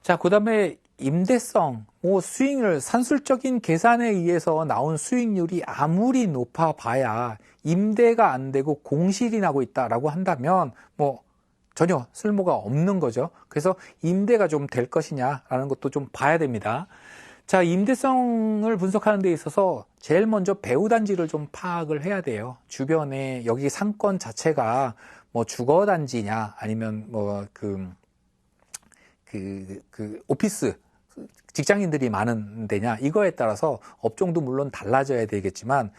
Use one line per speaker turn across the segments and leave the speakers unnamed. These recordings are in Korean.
자, 그 다음에 임대성, 수익률, 산술적인 계산에 의해서 나온 수익률이 아무리 높아봐야 임대가 안 되고 공실이 나고 있다라고 한다면 전혀 쓸모가 없는 거죠. 그래서 임대가 좀 될 것이냐라는 것도 좀 봐야 됩니다. 자, 임대성을 분석하는 데 있어서 제일 먼저 배후단지를 좀 파악을 해야 돼요. 주변에 여기 상권 자체가 주거단지냐 아니면 오피스 직장인들이 많은 데냐 이거에 따라서 업종도 물론 달라져야 되겠지만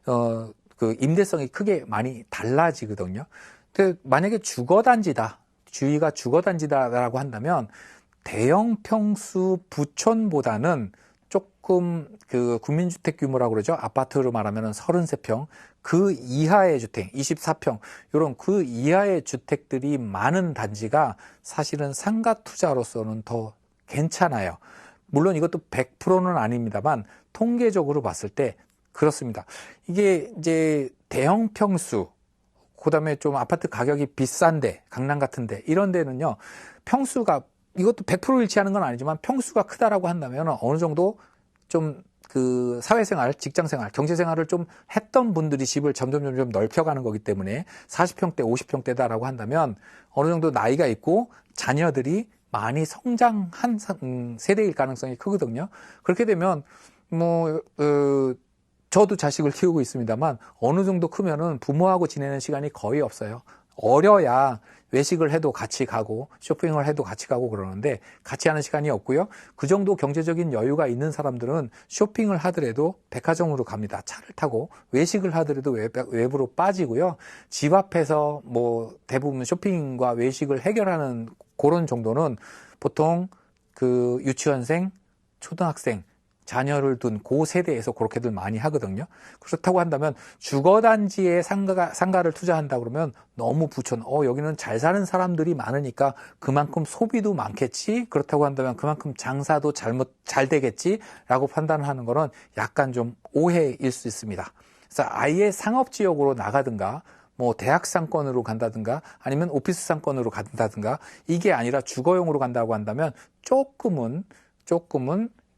그 임대성이 크게 많이 달라지거든요. 근데 만약에 주거단지다, 주위가 주거단지다라고 한다면 대형 평수 부촌보다는 조금 그 국민주택 규모라고 그러죠. 아파트로 말하면 33평, 그 이하의 주택, 24평, 이런 그 이하의 주택들이 많은 단지가 사실은 상가 투자로서는 더 괜찮아요. 물론 이것도 100%는 아닙니다만 통계적으로 봤을 때 그렇습니다. 이게 이제 대형 평수, 그다음에 좀 아파트 가격이 비싼데, 강남 같은데 이런 데는요, 평수가 이것도 100% 일치하는 건 아니지만 평수가 크다라고 한다면 어느 정도 좀 그 사회생활, 직장생활, 경제생활을 좀 했던 분들이 집을 점점 넓혀가는 거기 때문에 40평대, 50평대다라고 한다면 어느 정도 나이가 있고 자녀들이 많이 성장한 세대일 가능성이 크거든요. 그렇게 되면 저도 자식을 키우고 있습니다만 어느 정도 크면은 부모하고 지내는 시간이 거의 없어요. 어려야 외식을 해도 같이 가고 쇼핑을 해도 같이 가고 그러는데 같이 하는 시간이 없고요. 그 정도 경제적인 여유가 있는 사람들은 쇼핑을 하더라도 백화점으로 갑니다. 차를 타고 외식을 하더라도 외부로 빠지고요. 집 앞에서 대부분 쇼핑과 외식을 해결하는 그런 정도는 보통 그 유치원생, 초등학생 자녀를 둔 그 세대에서 그렇게들 많이 하거든요. 그렇다고 한다면 주거단지에 상가를 투자한다 그러면 너무 부촌, 여기는 잘 사는 사람들이 많으니까 그만큼 소비도 많겠지. 그렇다고 한다면 그만큼 장사도 잘 되겠지라고 판단하는 거는 약간 좀 오해일 수 있습니다. 그래서 아예 상업지역으로 나가든가 대학 상권으로 간다든가 아니면 오피스 상권으로 간다든가 이게 아니라 주거용으로 간다고 한다면 조금은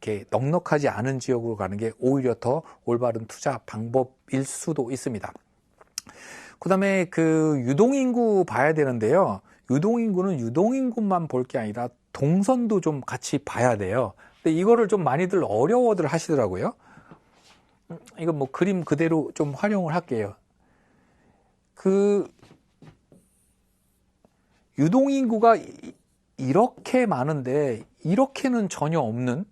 이렇게 넉넉하지 않은 지역으로 가는 게 오히려 더 올바른 투자 방법일 수도 있습니다. 그 다음에 그 유동인구 봐야 되는데요. 유동인구는 유동인구만 볼 게 아니라 동선도 좀 같이 봐야 돼요. 근데 이거를 좀 많이들 어려워들 하시더라고요. 이거 그림 그대로 좀 활용을 할게요. 그 유동인구가 이렇게 많은데 이렇게는 전혀 없는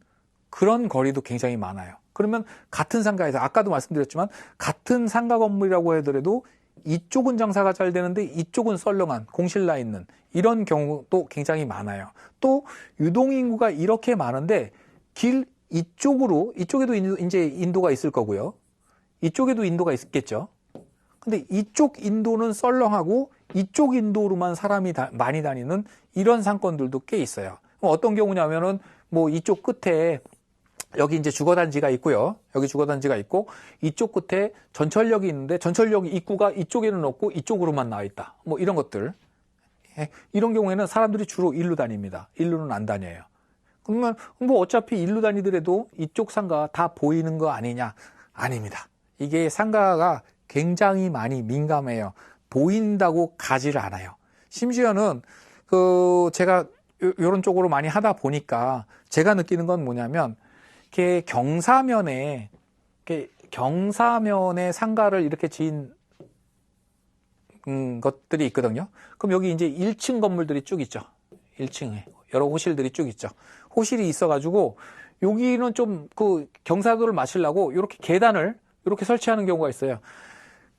그런 거리도 굉장히 많아요. 그러면 같은 상가에서 아까도 말씀드렸지만 같은 상가 건물이라고 하더라도 이쪽은 장사가 잘 되는데 이쪽은 썰렁한 공실 나 있는 이런 경우도 굉장히 많아요. 또 유동인구가 이렇게 많은데 길 이쪽에도 이제 인도가 있을 거고요. 이쪽에도 인도가 있겠죠. 근데 이쪽 인도는 썰렁하고 이쪽 인도로만 사람이 많이 다니는 이런 상권들도 꽤 있어요. 어떤 경우냐면은 이쪽 끝에 여기 이제 주거단지가 있고요. 여기 주거단지가 있고 이쪽 끝에 전철역이 있는데 전철역 입구가 이쪽에는 없고 이쪽으로만 나와 있다. 이런 것들. 이런 경우에는 사람들이 주로 일로 다닙니다. 일로는 안 다녀요. 그러면 어차피 일로 다니더라도 이쪽 상가 다 보이는 거 아니냐? 아닙니다. 이게 상가가 굉장히 많이 민감해요. 보인다고 가지를 않아요. 심지어는 제가 이런 쪽으로 많이 하다 보니까 제가 느끼는 건 뭐냐면 이렇게 경사면에 상가를 이렇게 지은 것들이 있거든요. 그럼 여기 이제 1층 건물들이 쭉 있죠. 1층에 여러 호실들이 쭉 있죠. 호실이 있어가지고 여기는 좀 그 경사도를 맞추려고 이렇게 계단을 이렇게 설치하는 경우가 있어요.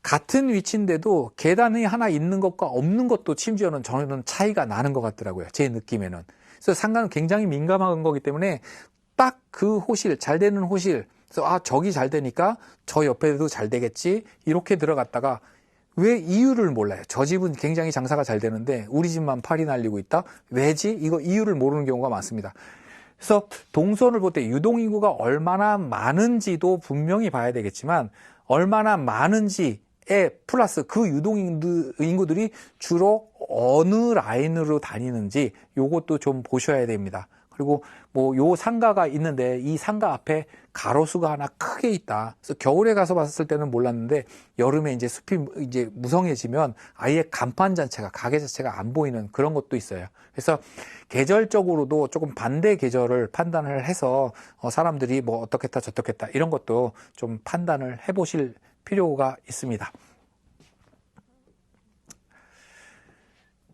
같은 위치인데도 계단이 하나 있는 것과 없는 것도 심지어는 저는 차이가 나는 것 같더라고요. 제 느낌에는. 그래서 상가는 굉장히 민감한 거기 때문에 딱 그 호실, 잘 되는 호실, 그래서 저기 잘 되니까 저 옆에도 잘 되겠지 이렇게 들어갔다가 왜 이유를 몰라요. 저 집은 굉장히 장사가 잘 되는데 우리 집만 팔이 날리고 있다? 왜지? 이거 이유를 모르는 경우가 많습니다. 그래서 동선을 볼 때 유동인구가 얼마나 많은지도 분명히 봐야 되겠지만 얼마나 많은지에 플러스 그 유동인구들이 주로 어느 라인으로 다니는지 요것도 좀 보셔야 됩니다. 그리고 뭐 요 상가가 있는데 이 상가 앞에 가로수가 하나 크게 있다. 그래서 겨울에 가서 봤을 때는 몰랐는데 여름에 이제 숲이 이제 무성해지면 아예 간판 자체가, 가게 자체가 안 보이는 그런 것도 있어요. 그래서 계절적으로도 조금 반대 계절을 판단을 해서 사람들이 뭐 어떻겠다 저떻겠다 이런 것도 좀 판단을 해 보실 필요가 있습니다.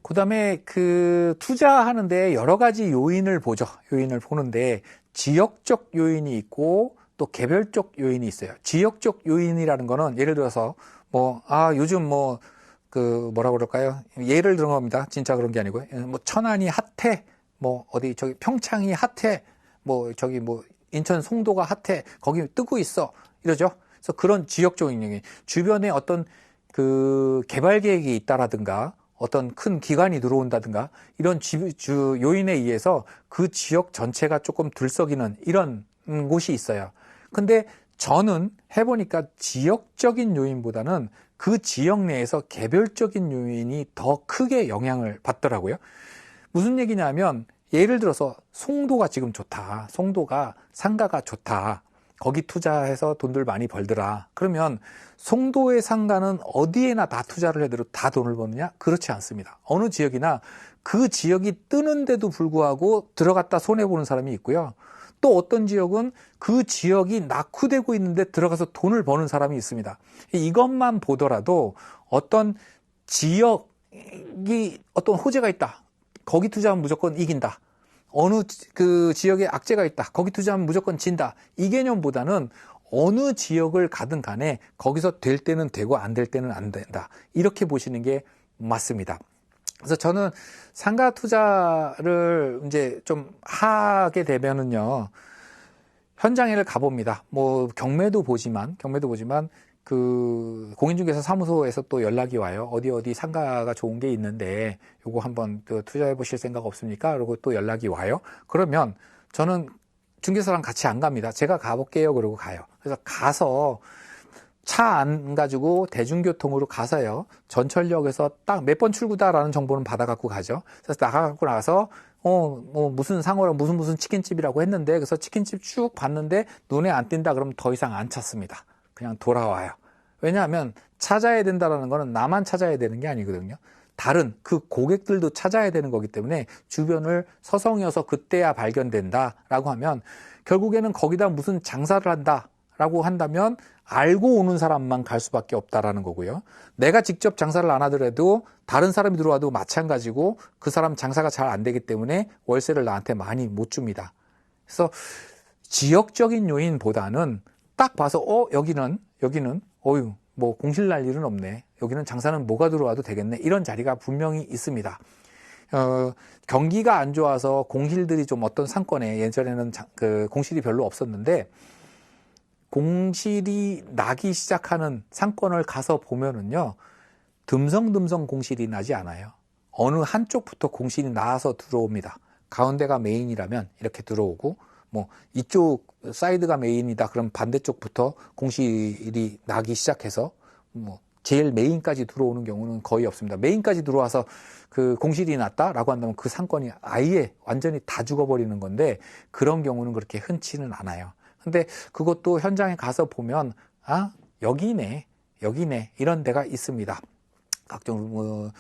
그 다음에 그 투자하는데 여러 가지 요인을 보죠. 요인을 보는데 지역적 요인이 있고 또 개별적 요인이 있어요. 지역적 요인이라는 거는 예를 들어서 요즘 뭐라 그럴까요? 예를 들은 겁니다. 진짜 그런 게 아니고요. 뭐 천안이 핫해, 뭐 어디 저기 평창이 핫해, 뭐 저기 뭐 인천 송도가 핫해, 거기 뜨고 있어 이러죠. 그래서 그런 지역적인 요인, 주변에 어떤 그 개발 계획이 있다라든가 어떤 큰 기관이 들어온다든가 이런 요인에 의해서 그 지역 전체가 조금 들썩이는 이런 곳이 있어요. 근데 저는 해보니까 지역적인 요인보다는 그 지역 내에서 개별적인 요인이 더 크게 영향을 받더라고요. 무슨 얘기냐면 예를 들어서 송도가 지금 좋다. 송도가 상가가 좋다. 거기 투자해서 돈들 많이 벌더라. 그러면 송도의 상가는 어디에나 다 투자를 해도 다 돈을 버느냐? 그렇지 않습니다. 어느 지역이나 그 지역이 뜨는데도 불구하고 들어갔다 손해보는 사람이 있고요. 또 어떤 지역은 그 지역이 낙후되고 있는데 들어가서 돈을 버는 사람이 있습니다. 이것만 보더라도 어떤 지역이 어떤 호재가 있다. 거기 투자하면 무조건 이긴다. 어느 그 지역에 악재가 있다. 거기 투자하면 무조건 진다. 이 개념보다는 어느 지역을 가든 간에 거기서 될 때는 되고 안 될 때는 안 된다. 이렇게 보시는 게 맞습니다. 그래서 저는 상가 투자를 이제 좀 하게 되면은요, 현장에를 가봅니다. 뭐 경매도 보지만 그 공인중개사 사무소에서 또 연락이 와요. 어디 상가가 좋은 게 있는데 요거 한번 또 투자해 보실 생각 없습니까? 그리고 또 연락이 와요. 그러면 저는 중개사랑 같이 안 갑니다. 제가 가볼게요. 그러고 가요. 그래서 가서 차 안 가지고 대중교통으로 가서요. 전철역에서 딱 몇 번 출구다라는 정보는 받아갖고 가죠. 그래서 나가갖고 나서 뭐 무슨 상호랑 무슨 치킨집이라고 했는데 그래서 치킨집 쭉 봤는데 눈에 안 띈다 그러면 더 이상 안 찾습니다. 그냥 돌아와요. 왜냐하면 찾아야 된다라는 거는 나만 찾아야 되는 게 아니거든요. 다른 그 고객들도 찾아야 되는 거기 때문에 주변을 서성여서 그때야 발견된다라고 하면 결국에는 거기다 무슨 장사를 한다라고 한다면 알고 오는 사람만 갈 수밖에 없다라는 거고요. 내가 직접 장사를 안 하더라도 다른 사람이 들어와도 마찬가지고 그 사람 장사가 잘 안 되기 때문에 월세를 나한테 많이 못 줍니다. 그래서 지역적인 요인보다는 딱 봐서 여기는 어휴 뭐 공실 날 일은 없네. 여기는 장사는 뭐가 들어와도 되겠네. 이런 자리가 분명히 있습니다. 경기가 안 좋아서 공실들이 좀 어떤 상권에 예전에는 그 공실이 별로 없었는데 공실이 나기 시작하는 상권을 가서 보면은요, 듬성듬성 공실이 나지 않아요. 어느 한쪽부터 공실이 나와서 들어옵니다. 가운데가 메인이라면 이렇게 들어오고, 뭐 이쪽 사이드가 메인이다 그럼 반대쪽부터 공실이 나기 시작해서 뭐 제일 메인까지 들어오는 경우는 거의 없습니다. 메인까지 들어와서 그 공실이 났다라고 한다면 그 상권이 아예 완전히 다 죽어버리는 건데 그런 경우는 그렇게 흔치는 않아요. 근데 그것도 현장에 가서 보면 여기네 이런 데가 있습니다. 각종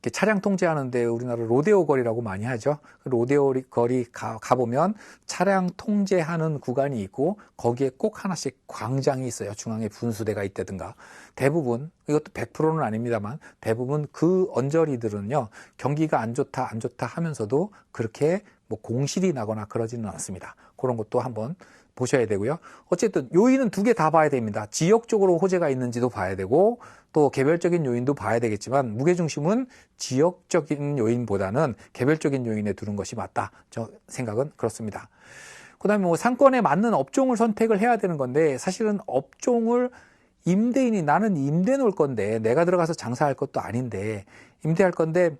이렇게 차량 통제하는데 우리나라 로데오 거리라고 많이 하죠. 로데오 거리 가보면 차량 통제하는 구간이 있고 거기에 꼭 하나씩 광장이 있어요. 중앙에 분수대가 있다든가. 대부분 이것도 100%는 아닙니다만 대부분 그 언저리들은요. 경기가 안 좋다 하면서도 그렇게 뭐 공실이 나거나 그러지는 않습니다. 그런 것도 한번 보셔야 되고요. 어쨌든 요인은 두 개 다 봐야 됩니다. 지역적으로 호재가 있는지도 봐야 되고 또 개별적인 요인도 봐야 되겠지만 무게중심은 지역적인 요인보다는 개별적인 요인에 두는 것이 맞다. 저 생각은 그렇습니다. 그다음에 뭐 상권에 맞는 업종을 선택을 해야 되는 건데 사실은 업종을 임대인이 나는 임대 놓을 건데 내가 들어가서 장사할 것도 아닌데 임대할 건데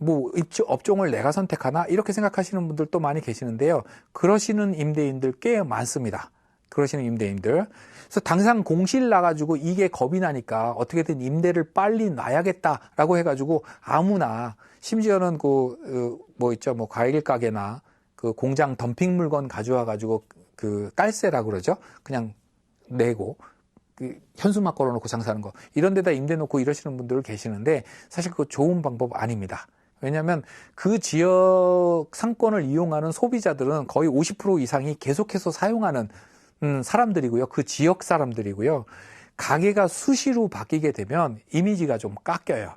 뭐 업종을 내가 선택하나 이렇게 생각하시는 분들도 많이 계시는데요. 그러시는 임대인들 꽤 많습니다. 그러시는 임대인들. 그래서 당장 공실 나가지고 이게 겁이 나니까 어떻게든 임대를 빨리 놔야겠다라고 해가지고 아무나 심지어는 뭐 과일 가게나 그 공장 덤핑 물건 가져와 가지고 그 깔세라 그러죠. 그냥 내고 그 현수막 걸어놓고 장사하는 거 이런 데다 임대 놓고 이러시는 분들 계시는데 사실 그거 좋은 방법 아닙니다. 왜냐하면 그 지역 상권을 이용하는 소비자들은 거의 50% 이상이 계속해서 사용하는 사람들이고요. 그 지역 사람들이고요. 가게가 수시로 바뀌게 되면 이미지가 좀 깎여요.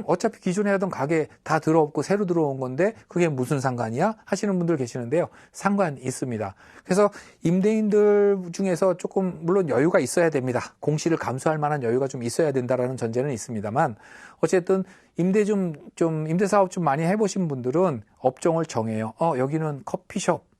어차피 기존에 하던 가게 다 들어없고 새로 들어온 건데 그게 무슨 상관이야? 하시는 분들 계시는데요. 상관 있습니다. 그래서 임대인들 중에서 조금 물론 여유가 있어야 됩니다. 공시를 감수할 만한 여유가 좀 있어야 된다라는 전제는 있습니다만 어쨌든 임대 사업 좀 많이 해보신 분들은 업종을 정해요. 여기는 커피숍.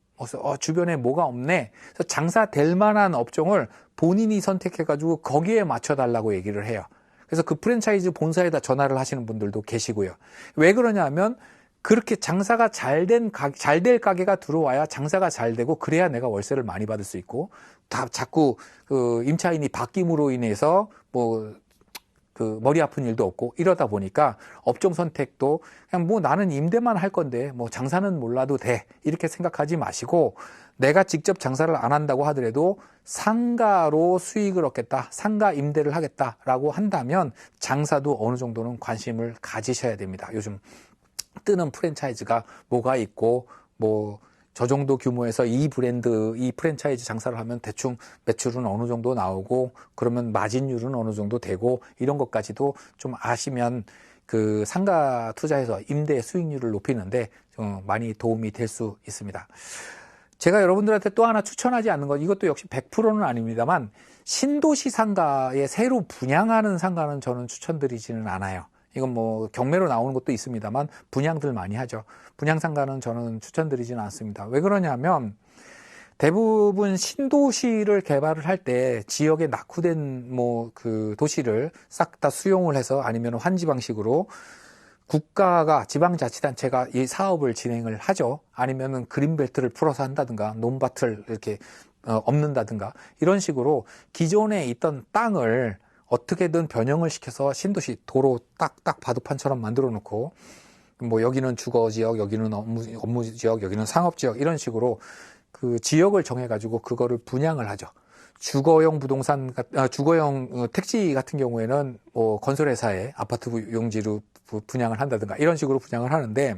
주변에 뭐가 없네. 그래서 장사될 만한 업종을 본인이 선택해가지고 거기에 맞춰달라고 얘기를 해요. 그래서 그 프랜차이즈 본사에다 전화를 하시는 분들도 계시고요. 왜 그러냐 하면 그렇게 장사가 잘 될 가게가 들어와야 장사가 잘 되고 그래야 내가 월세를 많이 받을 수 있고 다 자꾸 그 임차인이 바뀜으로 인해서 그 머리 아픈 일도 없고 이러다 보니까 업종 선택도 그냥 나는 임대만 할 건데 장사는 몰라도 돼 이렇게 생각하지 마시고 내가 직접 장사를 안 한다고 하더라도 상가로 수익을 얻겠다, 상가 임대를 하겠다라고 한다면 장사도 어느 정도는 관심을 가지셔야 됩니다. 요즘 뜨는 프랜차이즈가 뭐가 있고 저 정도 규모에서 이 프랜차이즈 장사를 하면 대충 매출은 어느 정도 나오고 그러면 마진율은 어느 정도 되고 이런 것까지도 좀 아시면 그 상가 투자해서 임대 수익률을 높이는데 많이 도움이 될 수 있습니다. 제가 여러분들한테 또 하나 추천하지 않는 건 이것도 역시 100%는 아닙니다만 신도시 상가에 새로 분양하는 상가는 저는 추천드리지는 않아요. 이건 경매로 나오는 것도 있습니다만 분양들 많이 하죠. 분양 상가는 저는 추천드리지는 않습니다. 왜 그러냐면 대부분 신도시를 개발을 할 때 지역에 낙후된 그 도시를 싹 다 수용을 해서 아니면 환지 방식으로 국가가 지방자치단체가 이 사업을 진행을 하죠. 아니면은 그린벨트를 풀어서 한다든가 논밭을 이렇게 엎는다든가 이런 식으로 기존에 있던 땅을 어떻게든 변형을 시켜서 신도시 도로 딱딱 바둑판처럼 만들어 놓고 여기는 주거지역, 여기는 업무지역, 여기는 상업지역 이런 식으로 그 지역을 정해가지고 그거를 분양을 하죠. 주거용 주거용 택지 같은 경우에는 건설회사에 아파트 용지로 분양을 한다든가 이런 식으로 분양을 하는데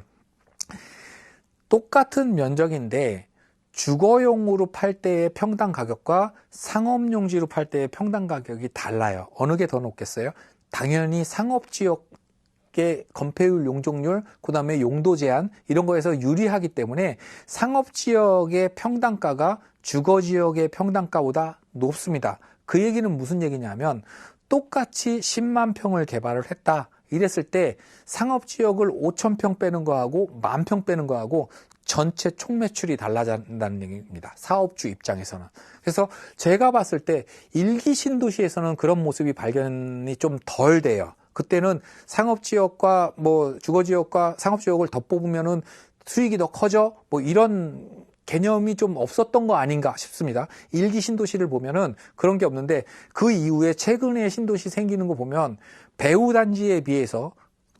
똑같은 면적인데 주거용으로 팔 때의 평당 가격과 상업용지로 팔 때의 평당 가격이 달라요. 어느 게 더 높겠어요? 당연히 상업지역의 건폐율, 용적률, 그 다음에 용도 제한 이런 거에서 유리하기 때문에 상업지역의 평당가가 주거지역의 평당가보다 높습니다. 그 얘기는 무슨 얘기냐면 똑같이 10만 평을 개발을 했다. 이랬을 때 상업지역을 5,000평 빼는 거하고 10,000평 빼는 거하고 전체 총 매출이 달라진다는 얘기입니다. 사업주 입장에서는. 그래서 제가 봤을 때 일기 신도시에서는 그런 모습이 발견이 좀 덜 돼요. 그때는 상업지역과 주거지역과 상업지역을 더 뽑으면은 수익이 더 커져? 이런 개념이 좀 없었던 거 아닌가 싶습니다. 일기 신도시를 보면은 그런 게 없는데 그 이후에 최근에 신도시 생기는 거 보면 배후단지에 비해서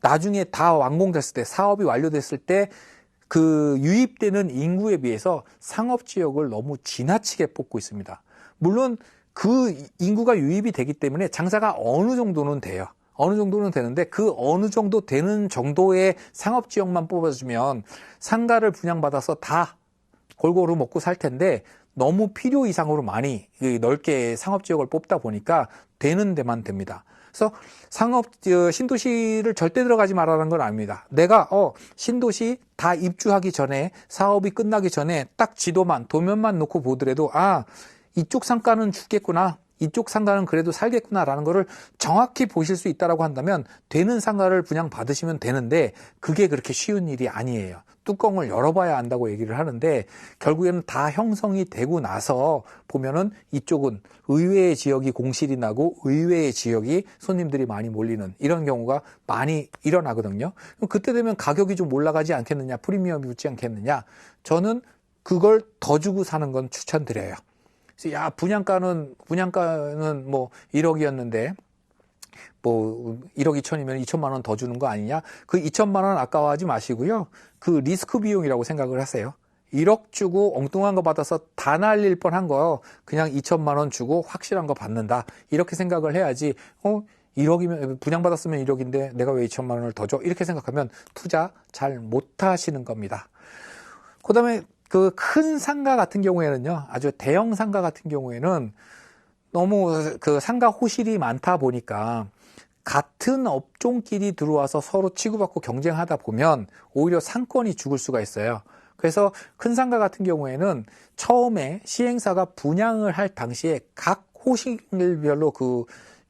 나중에 다 완공됐을 때 사업이 완료됐을 때 그 유입되는 인구에 비해서 상업지역을 너무 지나치게 뽑고 있습니다. 물론 그 인구가 유입이 되기 때문에 장사가 어느 정도는 돼요. 어느 정도는 되는데 그 어느 정도 되는 정도의 상업지역만 뽑아주면 상가를 분양받아서 다 골고루 먹고 살 텐데 너무 필요 이상으로 많이 넓게 상업지역을 뽑다 보니까 되는 데만 됩니다. 그래서 신도시를 절대 들어가지 말라는 건 아닙니다. 내가 신도시 다 입주하기 전에 사업이 끝나기 전에 딱 도면만 놓고 보더라도 이쪽 상가는 죽겠구나. 이쪽 상가는 그래도 살겠구나라는 거를 정확히 보실 수 있다라고 한다면 되는 상가를 분양받으시면 되는데 그게 그렇게 쉬운 일이 아니에요. 뚜껑을 열어봐야 안다고 얘기를 하는데 결국에는 다 형성이 되고 나서 보면은 이쪽은 의외의 지역이 공실이 나고 의외의 지역이 손님들이 많이 몰리는 이런 경우가 많이 일어나거든요. 그때 되면 가격이 좀 올라가지 않겠느냐, 프리미엄이 붙지 않겠느냐. 저는 그걸 더 주고 사는 건 추천드려요. 분양가는 1억이었는데 1억 2천이면 2천만 원 더 주는 거 아니냐? 그 2천만 원 아까워하지 마시고요. 그 리스크 비용이라고 생각을 하세요. 1억 주고 엉뚱한 거 받아서 다 날릴 뻔한 거 그냥 2천만 원 주고 확실한 거 받는다. 이렇게 생각을 해야지 1억이면 분양받았으면 1억인데 내가 왜 2천만 원을 더 줘? 이렇게 생각하면 투자 잘 못하시는 겁니다. 그 다음에 그 큰 상가 같은 경우에는요, 아주 대형 상가 같은 경우에는 너무 그 상가 호실이 많다 보니까 같은 업종끼리 들어와서 서로 치고받고 경쟁하다 보면 오히려 상권이 죽을 수가 있어요. 그래서 큰 상가 같은 경우에는 처음에 시행사가 분양을 할 당시에 각 호실별로 그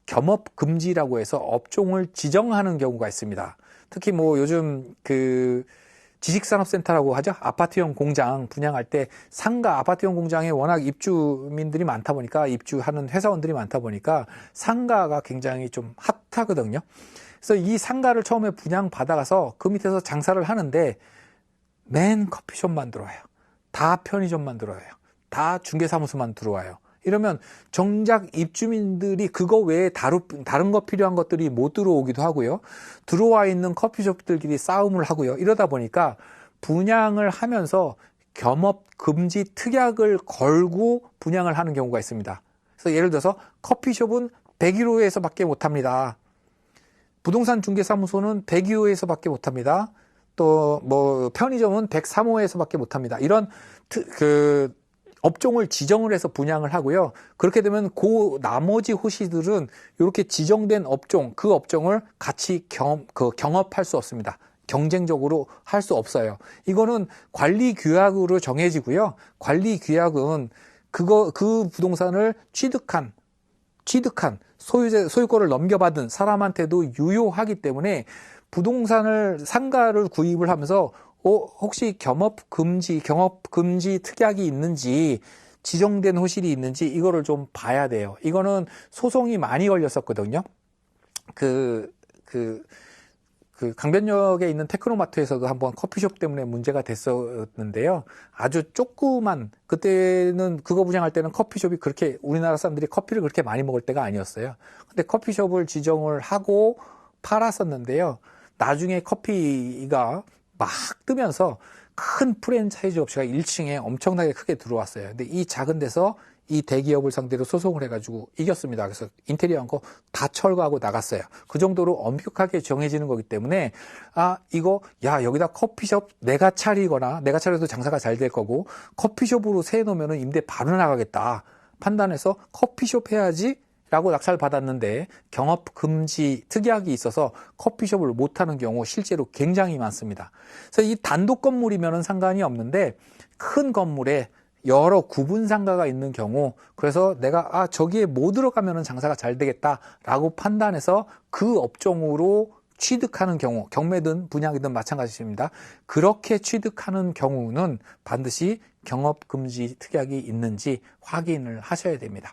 겸업 금지라고 해서 업종을 지정하는 경우가 있습니다. 특히 뭐 요즘 그 지식산업센터라고 하죠. 아파트형 공장 분양할 때 상가 아파트형 공장에 워낙 입주민들이 많다 보니까 입주하는 회사원들이 많다 보니까 상가가 굉장히 좀 핫하거든요. 그래서 이 상가를 처음에 분양 받아가서 그 밑에서 장사를 하는데 맨 커피숍만 들어와요. 다 편의점만 들어와요. 다 중개사무소만 들어와요. 이러면 정작 입주민들이 그거 외에 다른 거 필요한 것들이 못 들어오기도 하고요. 들어와 있는 커피숍들끼리 싸움을 하고요. 이러다 보니까 분양을 하면서 겸업 금지 특약을 걸고 분양을 하는 경우가 있습니다. 그래서 예를 들어서 커피숍은 101호에서밖에 못합니다. 부동산 중개사무소는 102호에서밖에 못합니다. 또 뭐 편의점은 103호에서밖에 못합니다. 이런 업종을 지정을 해서 분양을 하고요. 그렇게 되면 그 나머지 호시들은 이렇게 지정된 업종, 그 업종을 같이 경업할 수 없습니다. 경쟁적으로 할 수 없어요. 이거는 관리 규약으로 정해지고요. 관리 규약은 그 부동산을 취득한 소유권을 넘겨받은 사람한테도 유효하기 때문에 부동산을 상가를 구입을 하면서 혹시 경업 금지 특약이 있는지 지정된 호실이 있는지 이거를 좀 봐야 돼요. 이거는 소송이 많이 걸렸었거든요. 강변역에 있는 테크노마트에서도 한번 커피숍 때문에 문제가 됐었는데요. 아주 조그만, 그때는 그거 분양할 때는 커피숍이 그렇게 우리나라 사람들이 커피를 그렇게 많이 먹을 때가 아니었어요. 근데 커피숍을 지정을 하고 팔았었는데요. 나중에 커피가 막 뜨면서 큰 프랜차이즈 업체가 1층에 엄청나게 크게 들어왔어요. 근데 이 작은 데서 이 대기업을 상대로 소송을 해가지고 이겼습니다. 그래서 인테리어 한 거 다 철거하고 나갔어요. 그 정도로 엄격하게 정해지는 거기 때문에 여기다 커피숍 내가 차려도 장사가 잘 될 거고 커피숍으로 세워놓으면 임대 바로 나가겠다 판단해서 커피숍 해야지 라고 낙찰 받았는데 경업 금지 특약이 있어서 커피숍을 못하는 경우 실제로 굉장히 많습니다. 그래서 이 단독 건물이면 상관이 없는데 큰 건물에 여러 구분 상가가 있는 경우, 그래서 내가 저기에 못 들어가면 장사가 잘 되겠다라고 판단해서 그 업종으로 취득하는 경우, 경매든 분양이든 마찬가지입니다. 그렇게 취득하는 경우는 반드시 경업 금지 특약이 있는지 확인을 하셔야 됩니다.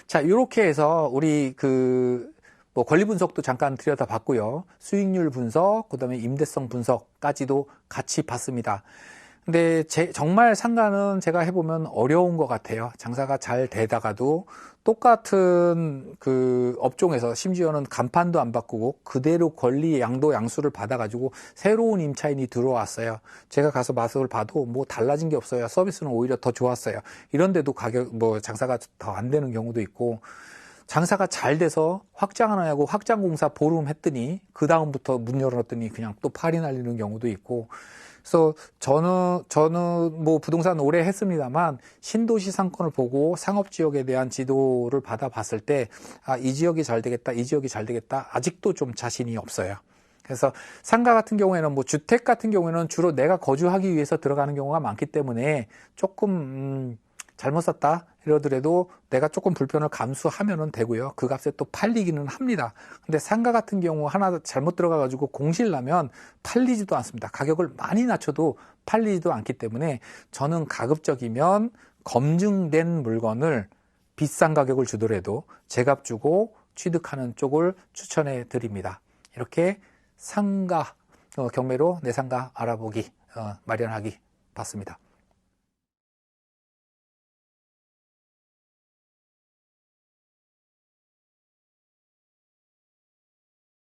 자, 이렇게 해서 우리 권리 분석도 잠깐 들여다봤고요. 수익률 분석, 그다음에 임대성 분석까지도 같이 봤습니다. 근데 정말 상가는 제가 해보면 어려운 것 같아요. 장사가 잘 되다가도 똑같은 그 업종에서 심지어는 간판도 안 바꾸고 그대로 권리 양수를 받아가지고 새로운 임차인이 들어왔어요. 제가 가서 맛을 봐도 뭐 달라진 게 없어요. 서비스는 오히려 더 좋았어요. 이런데도 장사가 더 안 되는 경우도 있고, 장사가 잘 돼서 확장 하나 하고 확장 공사 보름 했더니 그 다음부터 문 열어놨더니 그냥 또 팔이 날리는 경우도 있고. 그래서 저는 뭐 부동산 오래 했습니다만 신도시 상권을 보고 상업지역에 대한 지도를 받아봤을 때 이 지역이 잘 되겠다, 이 지역이 잘 되겠다 아직도 좀 자신이 없어요. 그래서 상가 같은 경우에는 뭐 주택 같은 경우에는 주로 내가 거주하기 위해서 들어가는 경우가 많기 때문에 조금 잘못 샀다 이러더라도 내가 조금 불편을 감수하면은 되고요. 그 값에 또 팔리기는 합니다. 근데 상가 같은 경우 하나 잘못 들어가가지고 공실 나면 팔리지도 않습니다. 가격을 많이 낮춰도 팔리지도 않기 때문에 저는 가급적이면 검증된 물건을 비싼 가격을 주더라도 제값 주고 취득하는 쪽을 추천해 드립니다. 이렇게 상가 경매로 내 상가 알아보기 마련하기 봤습니다.